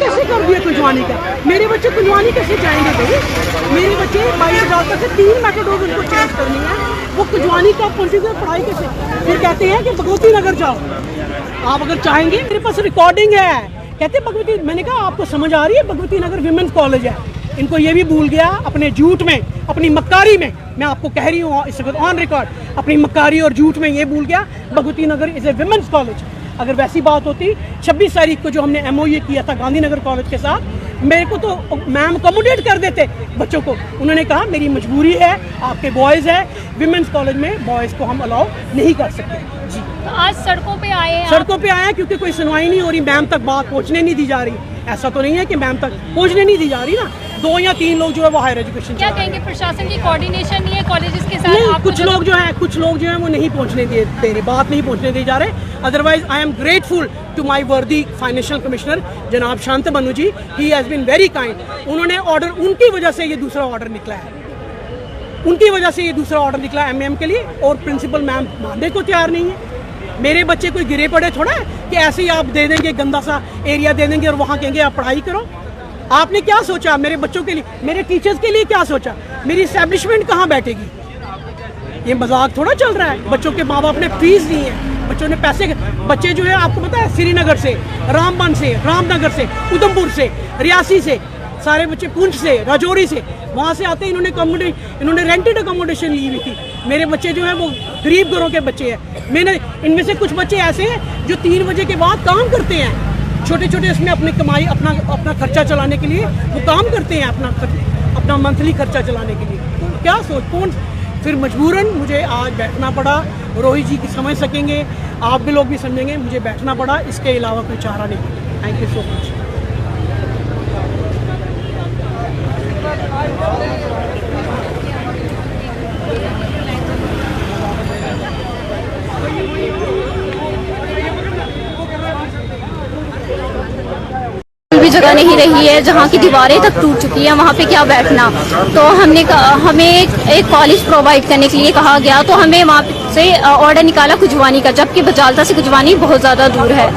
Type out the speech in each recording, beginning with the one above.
कैसे कर दिया कुंजवानी का? मेरे बच्चे कुंजवानी कैसे जाएंगे भाई? मेरे बच्चे 22,000 तक से 3 मेथडोज उनको चेंज करनी है, वो कुंजवानी का कंटिन्यू पढ़ाई कैसे? फिर कहते हैं कि भगवती नगर जाओ। आप अगर चाहेंगे, मेरे पास रिकॉर्डिंग है, कहते भगवती, मैंने कहा आपको समझ आ रही है भगवती नगर विमेंस कॉलेज है। इनको ये भी भूल गया अपने झूठ में, अपनी मक्कारी में, मैं आपको कह रही हूँ इस वक्त ऑन रिकॉर्ड, अपनी मक्कारी और झूठ में ये भूल गया Bhagwati Nagar is a women's college. अगर वैसी बात होती 26 तारीख को जो हमने MOU किया था गांधीनगर कॉलेज के साथ, मेरे को तो मैम अकोमोडेट कर देते बच्चों को। उन्होंने कहा मेरी मजबूरी है, आपके बॉयज़ है, विमेंस कॉलेज में बॉयज़ को हम अलाउ नहीं कर सकते। जी, तो आज सड़कों पे आए हैं? सड़कों पे आए हैं क्योंकि कोई सुनवाई नहीं हो रही, मैम तक बात पहुंचने नहीं दी जा रही। ऐसा तो नहीं है कि मैम तक पहुंचने नहीं दी जा रही ना, 2 या 3 लोग जो है वो हायर एजुकेशन। क्या कहेंगे, प्रशासन की कोऑर्डिनेशन नहीं है कॉलेजेस के साथ? नहीं, कुछ लोग जो है वो नहीं पहुंचने दे रहे, बात नहीं पहुंचने दे जा रहे। Otherwise I am grateful to my worthy financial commissioner जनाब Shantanu ji, he has been very kind. उन्होंने ऑर्डर, उनकी वजह से ये दूसरा ऑर्डर निकला है, उनकी वजह से ये दूसरा ऑर्डर निकला MM के लिए, और प्रिंसिपल मैम मानने को तैयार नहीं है। मेरे बच्चे कोई गिरे पड़े थोड़ा है कि ऐसे ही आप दे देंगे, गंदा सा एरिया दे देंगे और वहाँ कहेंगे आप पढ़ाई करो। आपने क्या सोचा मेरे बच्चों के लिए, मेरे टीचर्स के लिए क्या सोचा? मेरी एस्टेब्लिशमेंट कहाँ बैठेगी? ये मजाक थोड़ा चल रहा है। बच्चों के माँ बाप ने फीस दी है, बच्चों ने पैसे, बच्चे जो है आपको पता है श्रीनगर से, रामबन से, रामनगर से, उधमपुर से, रियासी से, सारे बच्चे पुंछ से, राजौरी से, वहाँ से आते हैं। इन्होंने रेंटेड अकोमोडेशन ली हुई थी। मेरे बच्चे जो हैं वो गरीब घरों के बच्चे हैं। मैंने इनमें से कुछ बच्चे ऐसे हैं जो 3 बजे के बाद काम करते हैं, छोटे छोटे, उसमें अपनी कमाई, अपना खर्चा चलाने के लिए वो काम करते हैं, अपना मंथली खर्चा चलाने के लिए। तो क्या कौन, फिर मजबूरन मुझे आज बैठना पड़ा। रोहित जी की समझ सकेंगे, आप भी लोग भी समझेंगे, मुझे बैठना पड़ा, इसके अलावा कोई चारा नहीं। Thank you so much. भी जगह नहीं रही है, जहाँ की दीवारें तक टूट चुकी है, वहाँ पे क्या बैठना। तो हमने हमें एक कॉलेज प्रोवाइड करने के लिए कहा गया, तो हमें वहाँ से ऑर्डर निकाला कुंजवानी का, जबकि बजालता से कुंजवानी बहुत ज़्यादा दूर है।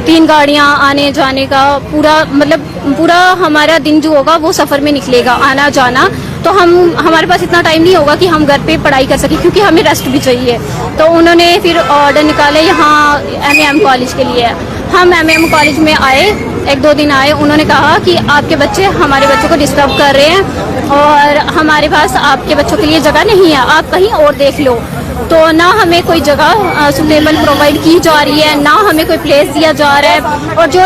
3 गाड़ियाँ आने जाने का पूरा हमारा दिन जो होगा वो सफ़र में निकलेगा, आना जाना। तो हमारे पास इतना टाइम नहीं होगा कि हम घर पे पढ़ाई कर सकें, क्योंकि हमें रेस्ट भी चाहिए। तो उन्होंने फिर ऑर्डर निकाले यहाँ MM कॉलेज के लिए। हम MM कॉलेज में आए, 1-2 दिन आए, उन्होंने कहा कि आपके बच्चे हमारे बच्चों को डिस्टर्ब कर रहे हैं और हमारे पास आपके बच्चों के लिए जगह नहीं है, आप कहीं और देख लो। तो ना हमें कोई जगह सुटेबल प्रोवाइड की जा रही है, ना हमें कोई प्लेस दिया जा रहा है। और जो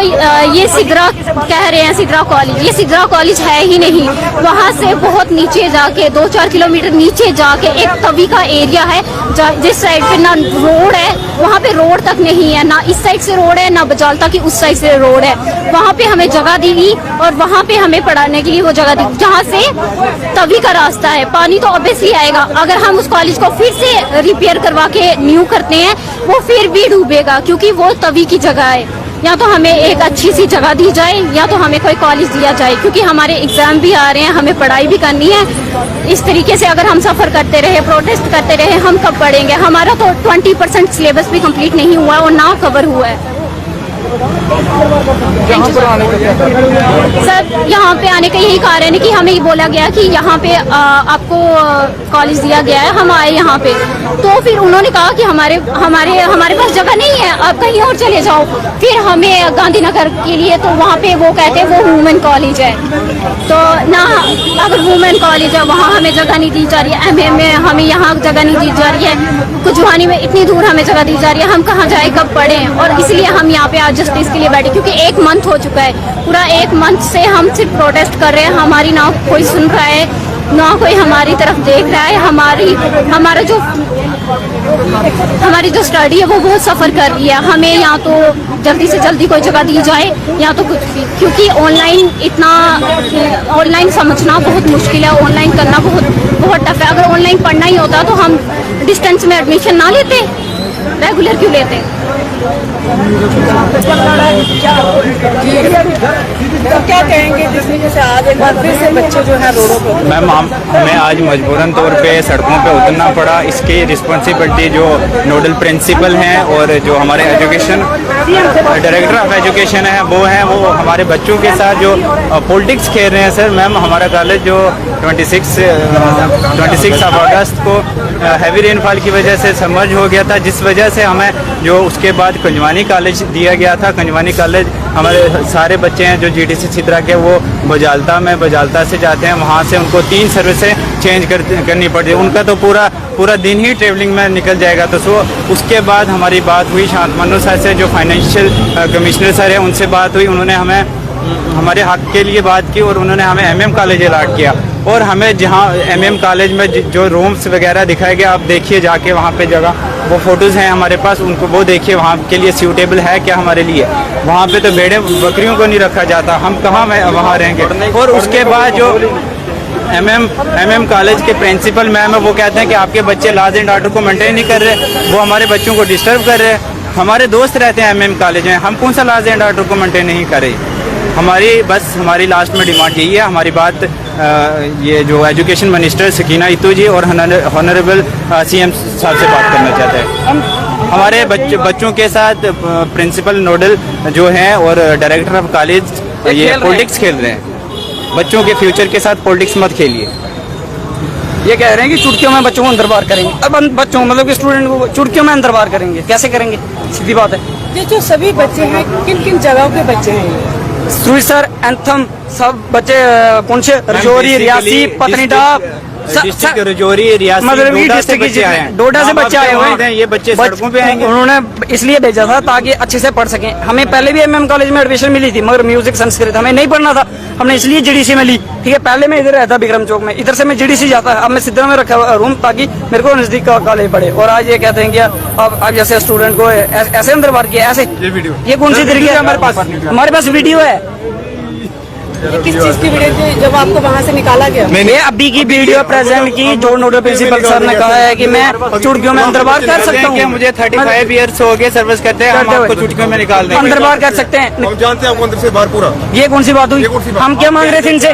ये सिदरा कह रहे हैं, सिदरा कॉलेज, ये सिदरा कॉलेज है ही नहीं। वहाँ से बहुत नीचे जाके 2-4 किलोमीटर नीचे जाके एक तवी का एरिया है, जिस साइड पे ना रोड है, वहाँ पे रोड तक नहीं है, ना इस साइड से रोड है, ना बजालता की उस साइड से रोड है। वहाँ पे हमें जगह दी गई और वहाँ पे हमें पढ़ाने के लिए वो जगह दी, जहाँ से तवी का रास्ता है। पानी तो ऑब्वियसली आएगा, अगर हम उस कॉलेज को फिर से रिपेयर करवा के न्यू करते हैं, वो फिर भी डूबेगा, क्योंकि वो तवी की जगह है। या तो हमें एक अच्छी सी जगह दी जाए, या तो हमें कोई कॉलेज दिया जाए, क्योंकि हमारे एग्जाम भी आ रहे हैं, हमें पढ़ाई भी करनी है। इस तरीके से अगर हम सफ़र करते रहे, प्रोटेस्ट करते रहे, हम कब पढ़ेंगे? हमारा तो 20% सिलेबस भी कंप्लीट नहीं हुआ है और ना कवर हुआ है। सर, यहाँ पे आने का यही कारण है कि हमें ये बोला गया कि यहाँ पे आपको कॉलेज दिया गया है, हम आए यहाँ पे। तो फिर उन्होंने कहा कि हमारे पास जगह नहीं है, आप कहीं और चले जाओ। फिर हमें गांधीनगर के लिए, तो वहाँ पे वो कहते हैं वो वुमेन कॉलेज है। तो ना, अगर वुमेन कॉलेज है वहाँ हमें जगह नहीं दी जा रही है, MM में हमें यहाँ जगह नहीं दी जा रही है, कुंजवानी में इतनी दूर हमें जगह दी जा रही है, हम कहाँ जाए, कब पढ़ें? और इसलिए हम यहाँ पे आज जस्टिस के लिए बैठे, क्योंकि 1 मंथ हो चुका है, पूरा 1 मंथ से हम सिर्फ प्रोटेस्ट कर रहे हैं। हमारी ना कोई सुन रहा है, ना कोई हमारी तरफ देख रहा है। हमारी जो स्टडी है वो बहुत सफ़र कर रही है। हमें या तो जल्दी से जल्दी कोई जगह दी जाए, या तो कुछ भी, क्योंकि ऑनलाइन समझना बहुत मुश्किल है, ऑनलाइन करना बहुत टफ है। अगर ऑनलाइन पढ़ना ही होता तो हम डिस्टेंस में एडमिशन ना लेते, रेगुलर क्यों लेते? तो क्या कहेंगे जिस तरीके से आज एक बार फिर से बच्चे जो है रोडों पर? मैम, हमें आज मजबूरन तौर पे सड़कों पे उतरना पड़ा। इसकी रिस्पॉन्सिबिलिटी जो नोडल प्रिंसिपल हैं और जो हमारे एजुकेशन डायरेक्टर ऑफ एजुकेशन है वो हमारे बच्चों के साथ जो पॉलिटिक्स खेल रहे हैं सर। मैम हमारा कॉलेज जो 26 ऑफ अगस्त को हैवी रेनफॉल की वजह से सबमर्ज हो गया था, जिस वजह से हमें जो उसके बाद कुंजवानी कॉलेज दिया गया था। कुंजवानी कॉलेज हमारे सारे बच्चे हैं जो GDC सिद्रा के, वो बजालता से जाते हैं, वहाँ से उनको 3 सर्विसें चेंज करनी पड़ती है। उनका तो पूरा दिन ही ट्रेवलिंग में निकल जाएगा। तो उसके बाद हमारी बात हुई शांतमनु सर से, जो फाइनेंशियल कमिश्नर सर है, उनसे बात हुई। उन्होंने हमें हमारे हक के लिए बात की और उन्होंने हमें MM कॉलेज अलॉट किया। और हमें जहाँ MM कॉलेज में जो रूम्स वगैरह दिखाए गए, आप देखिए जाके वहाँ पे जगह, वो फोटोज़ हैं हमारे पास, उनको वो देखिए वहाँ के लिए सूटेबल है क्या हमारे लिए। वहाँ पे तो भेड़ें बकरियों को नहीं रखा जाता, हम कहाँ वहाँ रहेंगे। और उसके बाद जो MM कॉलेज के प्रिंसिपल मैम है, वो कहते हैं कि आपके बच्चे लॉज एंड ऑर्डर को मेंटेन नहीं कर रहे, वो हमारे बच्चों को डिस्टर्ब कर रहे हैं। हमारे दोस्त रहते हैं MM कॉलेज में, हम कौन सा लॉज एंड ऑर्डर को मेंटेन नहीं कर रहे। हमारी लास्ट में डिमांड यही है। हमारी बात ये जो एजुकेशन मिनिस्टर सकीना इतू जी और हॉनरेबल CM साहब से बात करना चाहते हैं। हमारे बच्चों के साथ प्रिंसिपल नोडल जो हैं और डायरेक्टर ऑफ कॉलेज ये पॉलिटिक्स खेल रहे हैं। बच्चों के फ्यूचर के साथ पॉलिटिक्स मत खेलिए। ये कह रहे हैं कि चुटकियों में बच्चों को अंदर बार करेंगे। अब बच्चों मतलब कि स्टूडेंट को चुटकियों में अंदर बार करेंगे, कैसे करेंगे? सीधी बात है। ये जो सभी बच्चे हैं, किन किन जगहों के बच्चे हैं? सुईसर, एंथम, सब बच्चे कौन से रजौरी, रियासी, पत्नीटॉप, रजौरी, रियासी, मतलब डोडा से बच्चे आए हुए हैं। ये बच्चे सड़कों पे आएंगे। उन्होंने इसलिए भेजा था ताकि अच्छे से पढ़ सकें। हमें पहले भी MM कॉलेज में एडमिशन मिली थी, मगर म्यूजिक संस्कृत हमें नहीं पढ़ना था, हमने इसलिए GDC में ली। ठीक है, पहले मैं इधर रहता विक्रम चौक में, इधर से मैं GDC जाता, अब मैं सिद्धरा में रखा रूम ताकि मेरे को नजदीक का कॉलेज पढ़े। और आज ये कहते हैं कि अब जैसे स्टूडेंट को ऐसे अंदर बार किया, ऐसे ये कौन सी तरीके? हमारे पास वीडियो है। किस चीज की वीडियो थी जब आपको वहाँ से निकाला गया? मैंने अभी की वीडियो प्रेजेंट की, जो नोडल प्रिंसिपल सर ने कहा है कि मैं चुटकियों में अंदर बार कर सकता हूँ। मुझे 35 ईयर्स हो गए सर्विस करते हैं, हम आपको चुटकियों में निकाल देंगे। अंदर बार कर सकते हैं। हम जानते हैं आपको अंदर से बाहर पूरा। ये कौन सी बात हुई? हम क्या मांग रहे थे इनसे?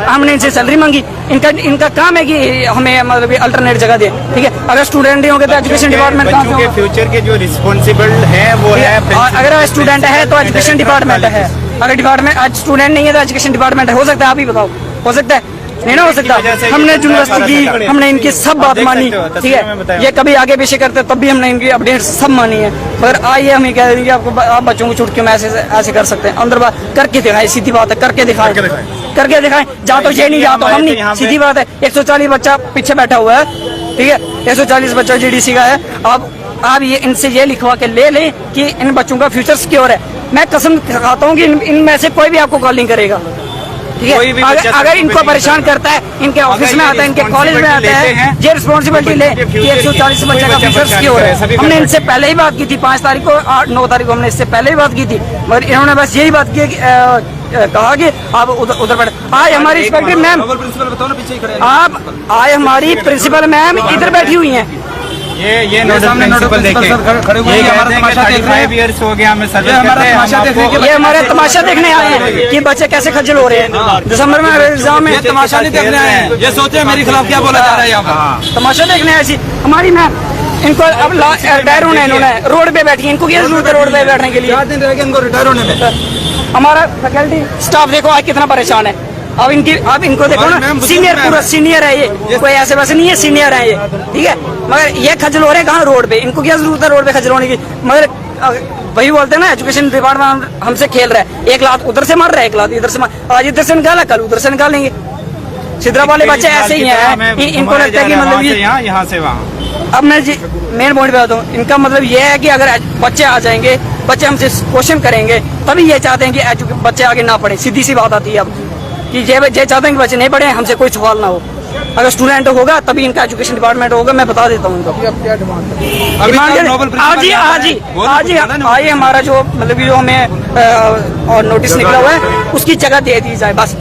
हमने इनसे सैलरी मांगी। इनका काम है कि हमें मतलब अल्टरनेट जगह दे। ठीक है, अगर स्टूडेंट होंगे तो एजुकेशन डिपार्टमेंट बच्चों के फ्यूचर के जो रिस्पॉन्सिबल है वो है। अगर स्टूडेंट है तो एजुकेशन डिपार्टमेंट है, अगर डिपार्टमेंट आज स्टूडेंट नहीं है तो एजुकेशन डिपार्टमेंट है। हो सकता है, आप ही बताओ, हो सकता है? नहीं ना हो सकता। हमने यूनिवर्सिटी की, हमने इनकी सब बात मानी। ठीक है, ये कभी आगे पीछे करते तब भी हमने इनकी अपडेट सब मानी है। मगर आइए हम ये कह देंगे आपको, आप बच्चों को चुटकियों में ऐसे कर सकते हैं, अंदर बात करके दिखाएं। सीधी बात है, करके दिखाएं, करके दिखाएं। जा तो ये नहीं, जा तो हम नहीं। सीधी बात है। 140 बच्चा पीछे बैठा हुआ है। ठीक है, 140 बच्चा GDC का है। आप ये इनसे ये लिखवा के ले लें कि इन बच्चों का फ्यूचर सिक्योर है। मैं कसम खाता हूँ कि इनमें से कोई भी आपको कॉल नहीं करेगा। ठीक है, अगर इनको परेशान करता है, इनके ऑफिस में आता है, इनके कॉलेज में आता है, ये रिस्पॉन्सिबिलिटी ले कि 140 बच्चे का फ्यूचर सिक्योर है। हमने इनसे पहले ही बात की थी, 5 तारीख को, 9 तारीख को हमने इससे पहले ही बात की थी, मगर इन्होंने बस यही बात की, कहा कि आप उधर बैठे। आज हमारी रिस्पेक्टिव मैम, आप आए हमारी प्रिंसिपल मैम इधर बैठी हुई हैं। ये नोडल प्रिंसिपल देखिए, ये कहते हैं कि 35 ईयर्स हो गया हमें सर्विस करते हैं। ये हमारे तमाशा देखने आए हैं कि बच्चे कैसे खज्जल हो रहे हैं। दिसंबर में एग्जाम में तमाशा नहीं देखने आए हैं, ये सोचे मेरे खिलाफ क्या बोला जा रहा है यहाँ पर। तमाशा देखने ऐसी हमारी मैम। इनको अब रिटायर होना है, इन्होंने रोड पे बैठी है, इनको क्या जरूरत है रोड पे बैठने के लिए? 4 दिन रह गए इनको रिटायर होने में। हमारा फैकल्टी स्टाफ देखो आज कितना परेशान है। अब इनको देखो ना, सीनियर, पूरा सीनियर है ये, कोई ऐसे वैसे नहीं है, सीनियर है ये। ठीक है, मगर ये खजल हो रहे हैं कहाँ? रोड पे। इनको क्या जरूरत है रोड पे खजल होने की? मगर वही बोलते हैं ना, एजुकेशन डिपार्टमेंट हमसे खेल रहा है। एक लात उधर से मार रहा है, एक लात इधर से मार। आज इधर से निकाला, कल उधर से निकालेंगे। सिद्रा वाले बच्चे ऐसे ही हैं, इनको लगता है कि मतलब यहाँ से वहाँ। अब मैं मेन पॉइंट पे आता हूँ। इनका मतलब ये है कि अगर बच्चे आ जाएंगे, बच्चे हमसे क्वेश्चन करेंगे, तभी ये चाहते हैं कि बच्चे आगे ना पढ़े। सीधी सी बात आती है अब कि ये चाहते हैं कि बच्चे नहीं पढ़े, हमसे कोई सवाल ना हो। अगर स्टूडेंट होगा तभी इनका एजुकेशन डिपार्टमेंट होगा। मैं बता देता हूँ इनको डिमांड आइए हमारा जो मतलब जो हमें और नोटिस निकला हुआ है उसकी जगह दे दी जाए। बस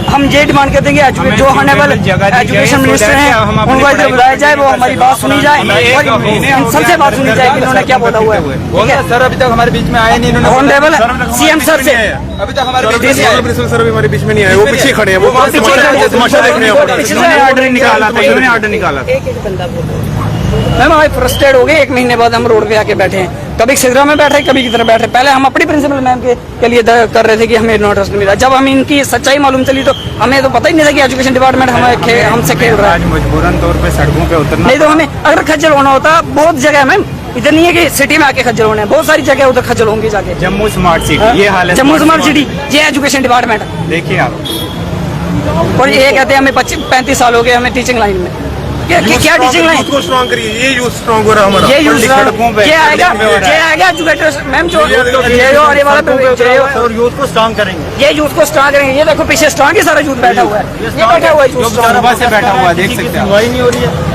हम ये डिमांड करते हैं कि जो ऑनरेबल एजुकेशन मिनिस्टर हैं उनको इधर बुलाया जाए, वो हमारी बात सुनी जाए और सबसे बात सुनी जाए कि इन्होंने क्या बोला हुआ है। सर अभी तक हमारे बीच में आए नहीं, ऑनरेबल CM सर से अभी तक हमारे प्रिंसिपल सर भी हमारे बीच में नहीं आए, वो पीछे खड़े हैं, वो तमाशा देखने ऑर्डर निकाला था, इन्होंने ऑर्डर निकाला था। एक बंदा बोला मैम आज फ्रस्ट्रेट हो गए, 1 महीने बाद हम रोड पे आके बैठे हैं, कभी सिगरा में बैठे कभी किधर बैठे। पहले हम अपनी प्रिंसिपल मैम के लिए कर रहे थे कि हमें नोटिस नहीं मिला, जब हम इनकी सच्चाई मालूम चली तो हमें तो पता ही नहीं था कि एजुकेशन डिपार्टमेंट हमसे खेल रहा है। आज मजबूरन तौर पे सड़कों पे उतरना, नहीं तो हमें अगर खज्जल होना होता, बहुत जगह है मैम, इधर नहीं है कि सिटी में आके खज्जल होने, बहुत सारी जगह उधर खज्जल होंगी जाके। जम्मू स्मार्ट सिटी ये हाल है, जम्मू स्मार्ट सिटी, ये एजुकेशन डिपार्टमेंट। देखिए आप, और ये कहते हैं हमें 35 साल हो गए हमें टीचिंग लाइन में, क्या टीचिंग लाइन को स्ट्रॉन्ग करिए, ये यूथ स्ट्रॉन्ग हो रहा है हमारा। ये यूथ सड़कों पे ये आएगा एजुकेटर मैम जो और ये वाला और यूथ को स्ट्रॉन्ग करेंगे। ये यूथ को स्ट्रॉन्ग करेंगे। ये देखो पीछे स्ट्रॉन्ग ही सारा यूथ बैठा हुआ है, ये बैठा हुआ है जो सुबह से बैठा हुआ है, देख सकते हैं। सुनवाई नहीं हो रही है।